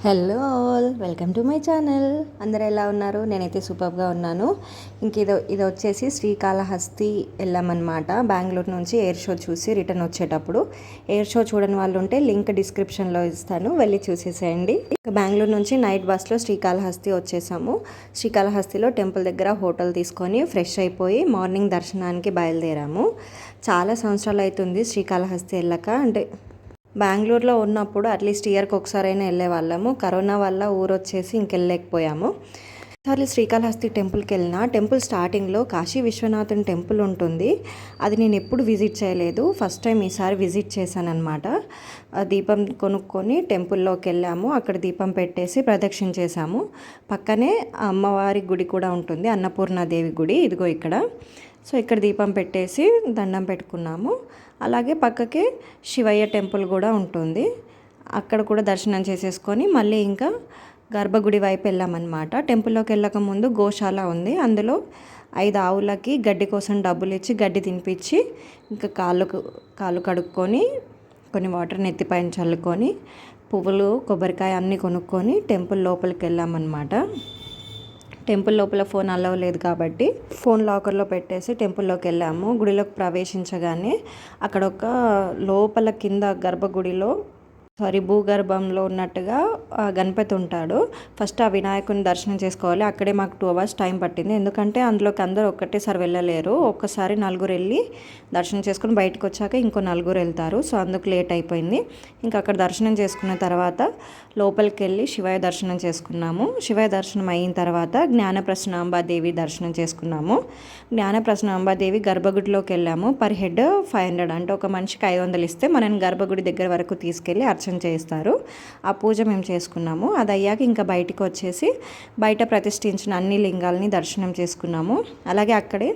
Hello all, welcome to my channel. అందరూ ఎలా ఉన్నారు? నేనైతే సూపర్గా ఉన్నాను. ఇది వచ్చేసి శ్రీకాళహస్తి వెళ్ళామన్నమాట. బెంగళూరు నుంచి ఎయిర్ షో చూసి రిటర్న్ వచ్చేటప్పుడు. ఎయిర్ షో చూడని వాళ్ళు ఉంటే లింక్ డిస్క్రిప్షన్లో ఇస్తాను, వెళ్ళి చూసేసేయండి. బెంగళూరు నుంచి నైట్ బస్లో శ్రీకాళహస్తి వచ్చేసాము. శ్రీకాళహస్తిలో టెంపుల్ దగ్గర హోటల్ తీసుకొని ఫ్రెష్ అయిపోయి మార్నింగ్ దర్శనానికి బయలుదేరాము. చాలా సంవత్సరాలు అవుతుంది శ్రీకాళహస్తి వెళ్ళక. అంటే బెంగళూరులో ఉన్నప్పుడు అట్లీస్ట్ ఇయర్కి ఒకసారైనా వెళ్ళే వాళ్ళము. కరోనా వల్ల ఊరు వచ్చేసి ఇంకెళ్ళలేకపోయాము. సార్లు శ్రీకాళహస్తి టెంపుల్కి వెళ్ళిన టెంపుల్ స్టార్టింగ్లో కాశీ విశ్వనాథుని టెంపుల్ ఉంటుంది. అది నేను ఎప్పుడు విజిట్ చేయలేదు, ఫస్ట్ టైం ఈసారి విజిట్ చేశానన్నమాట. దీపం కొనుక్కొని టెంపుల్లోకి వెళ్ళాము. అక్కడ దీపం పెట్టేసి ప్రదక్షిణ చేశాము. పక్కనే అమ్మవారి గుడి కూడా ఉంటుంది, అన్నపూర్ణాదేవి గుడి, ఇదిగో ఇక్కడ. సో ఇక్కడ దీపం పెట్టేసి దండం పెట్టుకున్నాము. అలాగే పక్కకే శివయ్య టెంపుల్ కూడా ఉంటుంది, అక్కడ కూడా దర్శనం చేసేసుకొని మళ్ళీ ఇంకా గర్భగుడి వైపు వెళ్ళామన్నమాట. టెంపుల్లోకి వెళ్ళక ముందు గోశాల ఉంది, అందులో 5 ఆవులకి గడ్డి కోసం డబ్బులు ఇచ్చి గడ్డి తినిపించి ఇంకా కాళ్ళు కడుక్కొని కొన్ని వాటర్ నెత్తిపైన చల్లుకొని పువ్వులు కొబ్బరికాయ అన్నీ కొనుక్కొని టెంపుల్ లోపలికి వెళ్ళామన్నమాట. టెంపుల్ లోపల ఫోన్ అలవ్ లేదు కాబట్టి ఫోన్ లాకర్లో పెట్టేసి టెంపుల్లోకి వెళ్ళాము. గుడిలోకి ప్రవేశించగానే అక్కడ ఒక లోపల కింద గర్భగుడిలో భూగర్భంలో ఉన్నట్టుగా గణపతి ఉంటాడు. ఫస్ట్ ఆ వినాయకుని దర్శనం చేసుకోవాలి. అక్కడే మాకు 2 hours టైం పట్టింది, ఎందుకంటే అందులోకి అందరూ ఒక్కటేసారి వెళ్ళలేరు. ఒక్కసారి 4 వెళ్ళి దర్శనం చేసుకుని బయటకు వచ్చాక ఇంకో 4 వెళ్తారు. సో అందుకు లేట్ అయిపోయింది. ఇంకా అక్కడ దర్శనం చేసుకున్న తర్వాత లోపలికి వెళ్ళి శివయ్య దర్శనం చేసుకున్నాము. శివయ్య దర్శనం అయిన తర్వాత జ్ఞానప్రసూనాంబాదేవి దర్శనం చేసుకున్నాము. జ్ఞానప్రసూనాంబాదేవి గర్భగుడిలోకి వెళ్ళాము. పర్ హెడ్ 500, అంటే ఒక మనిషికి 500 ఇస్తే మనని గర్భగుడి దగ్గర వరకు తీసుకెళ్ళి అర్చన చేస్తారు. ఆ పూజ మేము చేసుకున్నాము. అది అయ్యాక ఇంకా బయటికి వచ్చేసి బయట ప్రతిష్ఠించిన అన్ని లింగాలని దర్శనం చేసుకున్నాము. అలాగే అక్కడే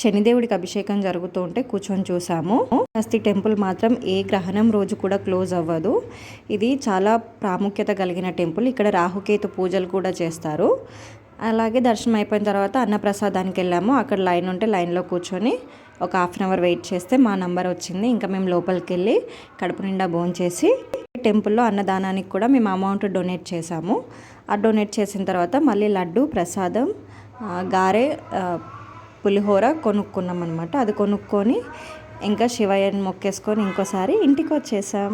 శనిదేవుడికి అభిషేకం జరుగుతూ ఉంటే కూర్చొని చూసాము. హస్తి టెంపుల్ మాత్రం ఏ గ్రహణం రోజు కూడా క్లోజ్ అవ్వదు. ఇది చాలా ప్రాముఖ్యత కలిగిన టెంపుల్. ఇక్కడ రాహుకేతు పూజలు కూడా చేస్తారు. అలాగే దర్శనం అయిపోయిన తర్వాత అన్నప్రసాదానికి వెళ్ళాము. అక్కడ లైన్ ఉంటే లైన్లో కూర్చొని ఒక 1/2 hour వెయిట్ చేస్తే మా నంబర్ వచ్చింది. ఇంకా మేము లోపలికి వెళ్ళి కడుపు నిండా భోంచేసి టెంపుల్లో అన్నదానానికి కూడా మేము అమౌంట్ డొనేట్ చేసాము. ఆ డొనేట్ చేసిన తర్వాత మళ్ళీ లడ్డు ప్రసాదం, గారె, పులిహోర కొనుక్కున్నాం అనమాట. అది కొనుక్కొని ఇంకా శివయ్యని మొక్కేసుకొని ఇంకోసారి ఇంటికి వచ్చేసాం.